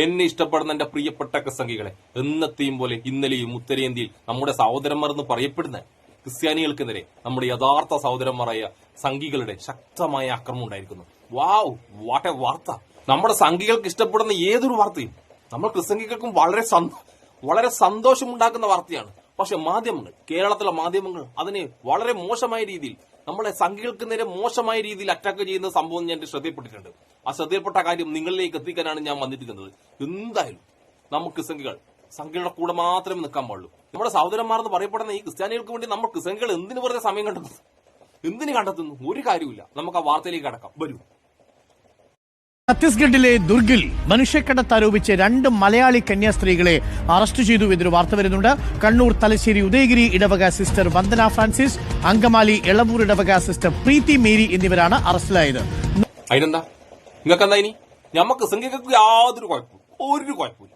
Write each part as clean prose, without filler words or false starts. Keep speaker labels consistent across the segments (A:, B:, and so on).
A: എന്നെ ഇഷ്ടപ്പെടുന്ന എന്റെ പ്രിയപ്പെട്ട ക്രിസ്ത്യാനികളെ, എന്നത്തെയും പോലെ ഇന്നലെയും ഉത്തരേന്ത്യയിൽ നമ്മുടെ സഹോദരന്മാർ എന്ന് പറയപ്പെടുന്ന ക്രിസ്ത്യാനികൾക്കെതിരെ നമ്മുടെ യഥാർത്ഥ സഹോദരന്മാരായ സംഘികളുടെ ശക്തമായ ആക്രമണം ഉണ്ടായിരിക്കുന്നു. വാവ്, വാട്ട് എ വാർത്ത! നമ്മുടെ സംഘികൾക്ക് ഇഷ്ടപ്പെടുന്ന ഏതൊരു വാർത്തയും നമ്മൾ ക്രിസ്ത്യാനികൾക്കും വളരെ സന്തോഷമുണ്ടാക്കുന്ന വാർത്തയാണ്. പക്ഷെ മാധ്യമങ്ങൾ, കേരളത്തിലെ മാധ്യമങ്ങൾ അതിനെ വളരെ മോശമായ രീതിയിൽ, നമ്മളെ സംഘികൾക്ക് നേരെ മോശമായ രീതിയിൽ അറ്റാക്ക് ചെയ്യുന്ന സംഭവം ഞാൻ ശ്രദ്ധയിൽപ്പെട്ടിട്ടുണ്ട്. ആ ശ്രദ്ധയിൽപ്പെട്ട കാര്യം നിങ്ങളിലേക്ക് എത്തിക്കാനാണ് ഞാൻ വന്നിരിക്കുന്നത്. എന്തായാലും നമുക്ക് സംഘികളുടെ കൂടെ മാത്രമേ നിൽക്കാൻ പാടുള്ളൂ. നമ്മുടെ സഹോദരന്മാർ എന്ന് പറയപ്പെടുന്ന ഈ ക്രിസ്ത്യാനികൾക്ക് വേണ്ടി നമ്മൾ സംഘികൾ എന്തിനു വെറുതെ സമയം കണ്ടെത്തുന്നു? എന്തിനു കണ്ടെത്തുന്നു? ഒരു കാര്യമില്ല. നമുക്ക് ആ വാർത്തയിലേക്ക് കടക്കാം. വരൂ.
B: ഛത്തീസ്ഗഡിലെ ദുർഗിൽ മനുഷ്യക്കടത്ത് ആരോപിച്ച് 2 മലയാളി കന്യാസ്ത്രീകളെ അറസ്റ്റ് ചെയ്തു എന്നൊരു വാർത്ത വരുന്നുണ്ട്. കണ്ണൂർ തലശ്ശേരി ഉദയഗിരി ഇടവക സിസ്റ്റർ വന്ദന ഫ്രാൻസിസ്, അങ്കമാലി എളവൂർ ഇടവക സിസ്റ്റർ പ്രീതി മേരി എന്നിവരാണ് അറസ്റ്റിലായത്.
A: അതിനെന്താ നിങ്ങൾക്ക് എന്താ? ഇനി നമുക്ക് സംഘികൾക്ക് യാതൊരു കുഴപ്പമില്ല.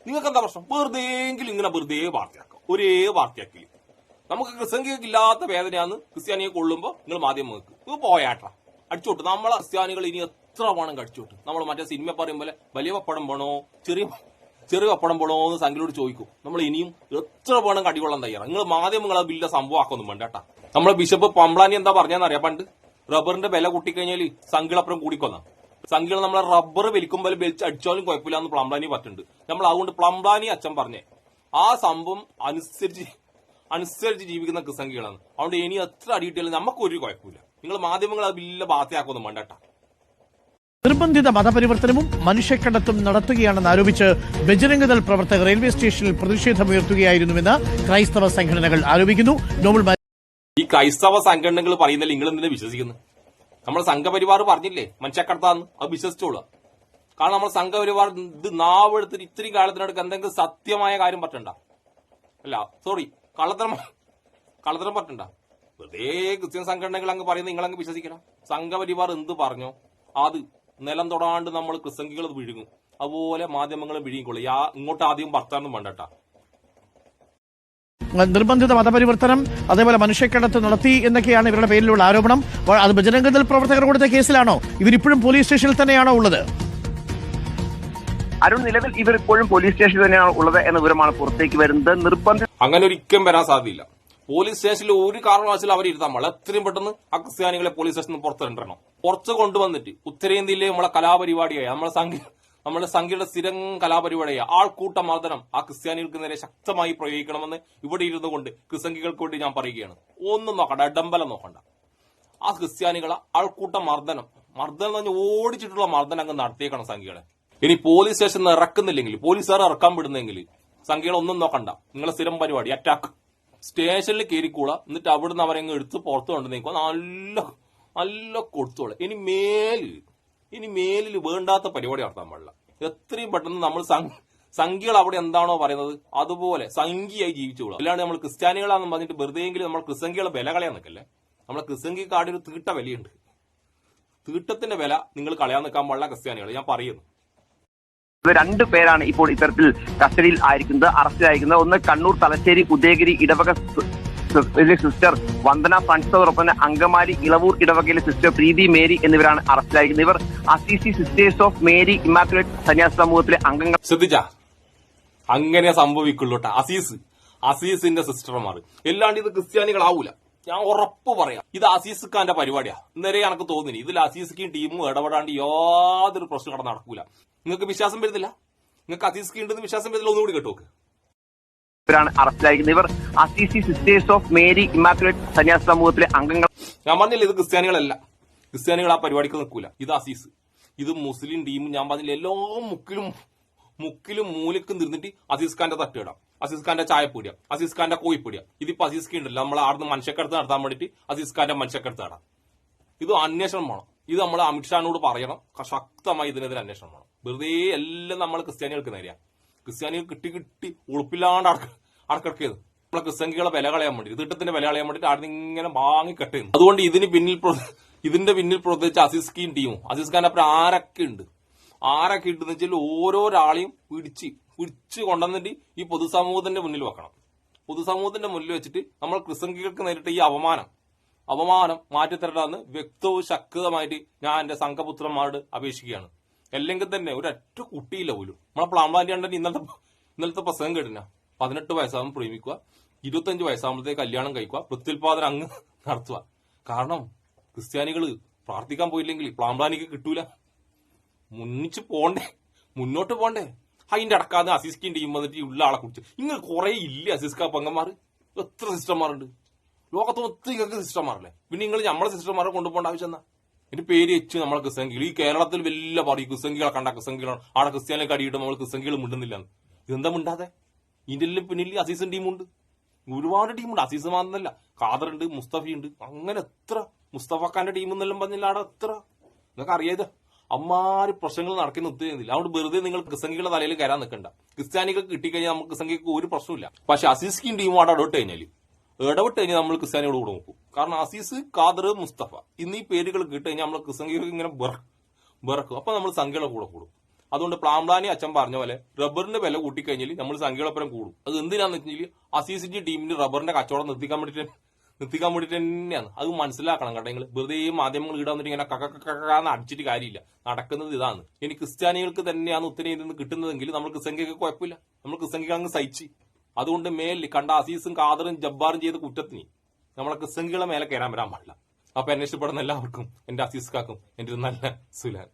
A: നിങ്ങൾക്ക് എന്താ പ്രശ്നം? വെറുതെയെങ്കിലും ഇങ്ങനെ വെറുതെ വാർത്തയാക്കാം, ഒരേ വാർത്തയാക്കില്ല. നമുക്ക് സംഘികൾക്ക് ഇല്ലാത്ത വേദനയാന്ന് ക്രിസ്ത്യാനിയെ കൊള്ളുമ്പോ നിങ്ങൾ മാധ്യമങ്ങൾക്ക് ഇത് പോയാട്ടാ അടിച്ചോട്ട്. നമ്മളെ ക്രിസ്ത്യാനികൾ ഇനി എത്ര പണം കടിച്ചോട്ട്. നമ്മൾ മറ്റേ സിനിമ പറയും പോലെ വലിയ പപ്പടം വേണോ ചെറിയ പപ്പടം വേണോ എന്ന് സംഘിലോട് ചോദിക്കും. നമ്മൾ ഇനിയും എത്ര പണം കടികൊള്ളാൻ തയ്യാറാണ്. നിങ്ങൾ മാധ്യമങ്ങൾ അത് വലിയ സംഭവമാക്കൊന്നും വേണ്ട കേട്ടാ. നമ്മളെ ബിഷപ്പ് പമ്പ്ലാനി എന്താ പറഞ്ഞാന്നറിയാം? പണ്ട് റബ്ബറിന്റെ വില കൂട്ടിക്കഴിഞ്ഞാൽ സംഘികളപ്പുറം കൂടിക്കൊന്ന സംഘികൾ നമ്മളെ റബ്ബർ വലിക്കുമ്പോൾ വലിച്ച് അടിച്ചാലും കുഴപ്പമില്ല എന്ന് പ്ലംബ്ലാനി പറഞ്ഞിട്ടുണ്ട്. നമ്മൾ അതുകൊണ്ട് പ്ലംബ്ലാനി അച്ഛൻ പറഞ്ഞേ ആ സംഭവം അനുസരിച്ച് ജീവിക്കുന്ന ക്രിസ്ത്യാനികളാണ്. അതുകൊണ്ട് ഇനി എത്ര അടിയിട്ടാലും നമുക്കൊരു കുഴപ്പമില്ല. നിങ്ങൾ മാധ്യമങ്ങൾ അത് വലിയ ബാധയാക്കൊന്നും വേണ്ട കേട്ടാ.
B: നിർബന്ധിത മതപരിവർത്തനവും മനുഷ്യക്കടത്തും നടത്തുകയാണെന്ന് ആരോപിച്ച് ബജരംഗദൾ പ്രവർത്തകർ റെയിൽവേ സ്റ്റേഷനിൽ പ്രതിഷേധമുയർത്തുകയായിരുന്നുവെന്ന് ക്രൈസ്തവ സംഘടനകൾ ആരോപിക്കുന്നു.
A: ഈ ക്രൈസ്തവ സംഘടനകൾ പറയുന്നില്ല, നിങ്ങൾ എന്തിനാ വിശ്വസിക്കുന്നത്? നമ്മൾ സംഘപരിവാർ പറഞ്ഞില്ലേ മനുഷ്യക്കടത്താന്ന്, അത് വിശ്വസിച്ചോളൂ. കാരണം നമ്മൾ സംഘപരിവാർ ഇത് നാവെടുത്തിട്ട് ഇത്തിരി കാലത്തിനടുക്ക് എന്തെങ്കിലും സത്യമായ കാര്യം പറ്റണ്ട, അല്ല സോറി കള്ളത്തരം പറ്റണ്ട. വെറുതെ ക്രിസ്ത്യൻ സംഘടനകൾ അങ്ങ് പറയുന്നത് നിങ്ങളങ്ങ് വിശ്വസിക്കണം. സംഘപരിവാർ എന്ത് പറഞ്ഞോ അത് നിലം തൊടാണ്ട് നമ്മൾ ക്രിസ്തംഗികൾ വിഴുങ്ങും. അതുപോലെ മാധ്യമങ്ങളും വിഴുങ്ങിക്കൊള്ളു. ഇങ്ങോട്ട് ആദ്യം ഭർത്താനും വേണ്ടട്ടാ.
B: നിർബന്ധിത മതപരിവർത്തനം അതേപോലെ മനുഷ്യക്കടത്ത് നടത്തി എന്നൊക്കെയാണ് ഇവരുടെ പേരിലുള്ള ആരോപണം. അത് ബജരംഗദൾ പ്രവർത്തകർ കൊടുത്ത കേസിലാണോ? ഇവരിപ്പോഴും പോലീസ് സ്റ്റേഷനിൽ തന്നെയാണോ ഉള്ളത്?
C: അരുൺ, നിലവിൽ ഇവർ ഇപ്പോഴും പോലീസ് സ്റ്റേഷനിൽ തന്നെയാണ് ഉള്ളത് എന്ന വിവരമാണ് പുറത്തേക്ക് വരുന്നത്.
A: അങ്ങനെ ഒരിക്കലും വരാൻ സാധ്യതയില്ല. പോലീസ് സ്റ്റേഷനിൽ ഒരു കാരണവശാലും അവരിരുത്താൻ പാടില്ല. എത്രയും പെട്ടെന്ന് ആ ക്രിസ്ത്യാനികളെ പോലീസ് സ്റ്റേഷനിൽ പുറത്തിടണം. പുറത്ത് കൊണ്ടുവന്നിട്ട് ഉത്തരേന്ത്യയിലെ നമ്മളെ കലാപരിപാടിയായ നമ്മുടെ സംഘിയുടെ സ്ഥിരം കലാപരിപാടിയായ ആൾക്കൂട്ട മർദ്ദനം ആ ക്രിസ്ത്യാനികൾക്ക് നേരെ ശക്തമായി പ്രയോഗിക്കണമെന്ന് ഇവിടെ ഇരുന്നു കൊണ്ട് ക്രിസ്ത്യാനികൾക്ക് വേണ്ടി ഞാൻ പറയുകയാണ്. ഒന്നും നോക്കണ്ട, ഡമ്പലം നോക്കണ്ട. ആ ക്രിസ്ത്യാനികളെ ആൾക്കൂട്ട മർദ്ദനം എന്ന് പറഞ്ഞാൽ ഓടിച്ചിട്ടുള്ള മർദ്ദനം അങ്ങ് നടത്തിയേക്കണം സംഘികളെ. ഇനി പോലീസ് സ്റ്റേഷനിൽ ഇറക്കുന്നില്ലെങ്കിൽ, പോലീസുകാർ ഇറക്കാൻ വിടുന്നെങ്കിൽ സംഘികളെ ഒന്നും നോക്കണ്ട. നിങ്ങളെ സ്ഥിരം പരിപാടി അറ്റാക്ക്. സ്റ്റേഷനിൽ കയറിക്കൂടാ, എന്നിട്ട് അവിടുന്ന് അവരെങ്ങ് എടുത്ത് പുറത്തു കൊണ്ട് നീക്കുക. നല്ല കൊടുത്തോളെ. ഇനി മേലിൽ വേണ്ടാത്ത പരിപാടി നടത്താൻ പാടില്ല. എത്രയും പെട്ടെന്ന് നമ്മൾ സംഘികൾ അവിടെ എന്താണോ പറയുന്നത് അതുപോലെ സംഘിയായി ജീവിച്ചോളാം. അല്ലാണ്ട് നമ്മൾ ക്രിസ്ത്യാനികളാണെന്ന് പറഞ്ഞിട്ട് വെറുതെയെങ്കിലും നമ്മൾ ക്രിസ്തംഗികളെ വില കളയാൻ നിൽക്കല്ലേ. നമ്മളെ ക്രിസ്തംഗി കാർഡിന് തീട്ട വിലയുണ്ട്. തീട്ടത്തിന്റെ വില നിങ്ങൾ കളയാൻ നിൽക്കാൻ പാടില്ല ക്രിസ്ത്യാനികൾ, ഞാൻ പറയുന്നു.
C: 2 പേരാണ് ഇപ്പോൾ ഇത്തരത്തിൽ കസ്റ്റഡിയിൽ ആയിരിക്കുന്നത്, അറസ്റ്റിലായിരിക്കുന്നത്. ഒന്ന് കണ്ണൂർ തലശ്ശേരി ഉദയഗിരി ഇടവക സിസ്റ്റർ വന്ദന ഫ്രാൻസിസോടൊപ്പം അങ്കമാലി ഇളവൂർ ഇടവകയിലെ സിസ്റ്റർ പ്രീതി മേരി എന്നിവരാണ് അറസ്റ്റിലായിരിക്കുന്നത്. ഇവർ Assisi sisters of Mary immaculate സന്യാസ സമൂഹത്തിലെ അംഗങ്ങൾ.
A: ശ്രദ്ധിച്ചാ, അങ്ങനെ സംഭവിക്കുള്ളൂട്ടാ. അസീസിന്റെ സിസ്റ്റർമാർ എല്ലാണ്ട് ഇത് ക്രിസ്ത്യാനികളാവൂല, ഞാൻ ഉറപ്പ് പറയാം. ഇത് അസീസ് ഖാന്റെ പരിപാടിയാ. ഇന്നലെ എനിക്ക് തോന്നി ഇതിൽ അസീസ് ടീമും ഇടപെടാണ്ട് യാതൊരു പ്രശ്നം അവിടെ നടക്കൂല. നിങ്ങൾക്ക് വിശ്വാസം വരുന്നില്ല? നിങ്ങൾക്ക് അസീസ് ഉണ്ടെന്ന് വിശ്വാസം വരുന്നില്ല? ഒന്നുകൂടി കേട്ടോ.
C: ഇവരാണ് അറസ്റ്റിലായിരിക്കുന്നത്. ഇവർ Assisi sisters of Mary immaculate സന്യാസ സമൂഹത്തിലെ അംഗങ്ങൾ.
A: ഞാൻ പറഞ്ഞില്ല ഇത് ക്രിസ്ത്യാനികളല്ല. ക്രിസ്ത്യാനികൾ ആ പരിപാടിക്ക് നിൽക്കൂല. ഇത് അസീസ്, ഇത് മുസ്ലിം ടീമും. ഞാൻ പറഞ്ഞില്ല എല്ലാ മുക്കിലും മൂലക്കും നിന്നിട്ട് അസീസ് ഖാന്റെ തട്ടുകിടാം, അസീസ് ഖാന്റെ ചായപ്പൊടിയ, അസീസ് ഖാന്റെ കോഴിപ്പൊടിയ. ഇതിപ്പോ അസീസ് ഖാൻ ഉണ്ടല്ലോ, നമ്മൾ ആടുന്ന് മനുഷ്യക്കടത്ത് നടത്താൻ വേണ്ടിട്ട് അസീസ് ഖാന്റെ മനുഷ്യക്കടത്ത് നടത്താം. ഇത് അന്വേഷണം വേണം. ഇത് നമ്മൾ അമിത്ഷാനോട് പറയണം. ശക്തമായി ഇതിനെതിരെ അന്വേഷണം വേണം. വെറുതെ എല്ലാം നമ്മൾ ക്രിസ്ത്യാനികൾക്ക് നേരെയാണ്. ക്രിസ്ത്യാനികൾ കിട്ടി ഉളുപ്പില്ലാണ്ട് അടക്കിടക്കിയത് നമ്മളെ ക്രിസ്ത്യാനികളെ വില കളയാൻ വേണ്ടി, തീട്ടത്തിന്റെ വില കളയാൻ വേണ്ടിട്ട് ആടുന്ന് ഇങ്ങനെ വാങ്ങിക്കെട്ടുന്നു. അതുകൊണ്ട് ഇതിന്റെ പിന്നിൽ പ്രത്യേകിച്ച് അസീസ് ഖാൻ ടീമും അസീസ് ഖാന്റെ അപ്പുറം ആരൊക്കെ ഉണ്ടെന്ന് വെച്ചാൽ ഓരോരാളെയും പിടിച്ച് കൊണ്ടുവന്നിട്ട് ഈ പൊതുസമൂഹത്തിന്റെ മുന്നിൽ വെക്കണം. പൊതുസമൂഹത്തിന്റെ മുന്നിൽ വെച്ചിട്ട് നമ്മൾ ക്രിസ്ത്യാനികൾക്ക് നേരിട്ട് ഈ അപമാനം മാറ്റിത്തരണമെന്ന് വ്യക്തവും ശക്തമായിട്ട് ഞാൻ എന്റെ സംഘപുത്രന്മാരോട് അപേക്ഷിക്കുകയാണ്. അല്ലെങ്കിൽ തന്നെ ഒരൊറ്റ കുട്ടിയില്ല പോലും. നമ്മളെ പ്ലാമ്പാന്റെ കണ്ടിട്ട് ഇന്നലത്തെ പ്രസംഗം കേട്ടിന 18 വയസ്സാകുമ്പോൾ പ്രേമിക്കുക, 25 വയസ്സാകുമ്പോഴത്തേക്ക് കല്യാണം കഴിക്കുക, പ്രത്യുൽപാദനം അങ്ങ് നടത്തുക. കാരണം ക്രിസ്ത്യാനികള് പ്രാർത്ഥിക്കാൻ പോയില്ലെങ്കിൽ പ്ലാമ്പാനിക്ക് കിട്ടൂല. മുന്നോട്ട് പോണ്ടേ. അതിന്റെ അടക്കാതെ അസിസ്കിന്റെ ടീം വന്നിട്ട് ഉള്ള ആളെ കുറിച്ച് നിങ്ങൾ കുറെ ഇല്ലേ അസിസ്ക പങ്കന്മാർ? എത്ര സിസ്റ്റർമാരുണ്ട് ലോകത്ത്? ഒത്തിരി സിസ്റ്റർമാരല്ലേ. പിന്നെ നിങ്ങൾ നമ്മളെ സിസ്റ്റർമാരെ കൊണ്ടുപോകേണ്ട ആവശ്യം എന്നാ? എന്റെ പേര് വെച്ച് നമ്മളെ ക്രിസ്ത്യാനികൾ ഈ കേരളത്തിൽ വല്ല പറയും ക്രിസ്ത്യാനികളെ കണ്ട ക്രിസ്ത്യാനികളാണ് ആടെ ക്രിസ്ത്യാനികളെ കടിയിട്ട് നമ്മൾ ക്രിസ്ത്യാനികൾ മിണ്ടുന്നില്ലെന്ന്. ഇതെന്താ മിണ്ടാതെ? ഇതിന്റെ പിന്നിൽ അസീസും ടീമുണ്ട്, ഒരുപാട് ടീമുണ്ട്. അസീസ് മാത്രമല്ല, ഖാദറുണ്ട്, മുസ്തഫയുണ്ട്, അങ്ങനെ എത്ര മുസ്തഫക്കാന്റെ ടീം എന്നെല്ലാം പറഞ്ഞില്ല ആടെ എത്ര. നിങ്ങൾക്ക് അറിയാതെ അമ്മാര് പ്രശ്നങ്ങൾ നടക്കുന്ന ഒത്തിരിയുന്നില്ല. അതുകൊണ്ട് വെറുതെ നിങ്ങൾ ക്രിസ്ത്യാനികളുടെ തലയിൽ കയറാൻ നിൽക്കണ്ട. ക്രിസ്ത്യാനികൾക്ക് കിട്ടിക്കഴിഞ്ഞാൽ നമുക്ക് ക്രിസ്ത്യാനിക്ക് ഒരു പ്രശ്നമില്ല. പക്ഷെ അസീസ്കിൻ ടീം അവിടെ ഇടപെട്ട് കഴിഞ്ഞാൽ നമ്മൾ ക്രിസ്ത്യാനിയോട് കൂടെ നോക്കും. കാരണം അസീസ്, ഖാദർ, മുസ്തഫ എന്നീ പേരുകൾ കിട്ടി കഴിഞ്ഞാൽ നമ്മൾ ക്രിസ്ത്യാനികൾക്ക് ഇങ്ങനെ വിറക്കും. അപ്പൊ നമ്മൾ സംഖ്യയുടെ കൂടെ കൂടും. അതുകൊണ്ട് പ്ലാംപ്ലാനി അച്ഛൻ പറഞ്ഞ പോലെ റബ്ബറിന്റെ വില കൂട്ടിക്കഴിഞ്ഞാൽ നമ്മൾ സംഖ്യകളൊപ്പം കൂടും. അത് എന്തിനാന്ന് വെച്ചാൽ അസീസിന്റെ ടീമിന് റബ്ബറിന്റെ കച്ചവടം നിർത്തിക്കാൻ വേണ്ടിട്ട് തന്നെയാണ്. അത് മനസ്സിലാക്കണം കേട്ടോ. നിങ്ങൾ വെറുതെ മാധ്യമങ്ങൾ ഇടാൻ വന്നിട്ട് ഇങ്ങനെ കക്കാന്ന് അടിച്ചിട്ട് കാര്യമില്ല. നടക്കുന്നത് ഇതാണ്. ഇനി ക്രിസ്ത്യാനികൾക്ക് തന്നെയാണ് ഉത്തരേന്ത്യയിൽ നിന്ന് കിട്ടുന്നതെങ്കിൽ നമ്മൾ ക്രിസ്ത്യാനികൾക്ക് കുഴപ്പമില്ല. നമ്മൾ ക്രിസ്ത്യാനികൾ അങ്ങ് സഹിച്ച്. അതുകൊണ്ട് മേലിൽ കണ്ട അസീസും ഖാദറും ജബ്ബാറും ചെയ്ത കുറ്റത്തിന് നമ്മളെ ക്രിസ്ത്യാനികളെ മേലെ കയറാൻ വരാൻ പാടില്ല. അപ്പൊ എന്നെ ഇഷ്ടപ്പെടുന്ന എല്ലാവർക്കും എന്റെ അസീസ്കാക്കും എന്റെ ഒരു നല്ല സുലാൻ.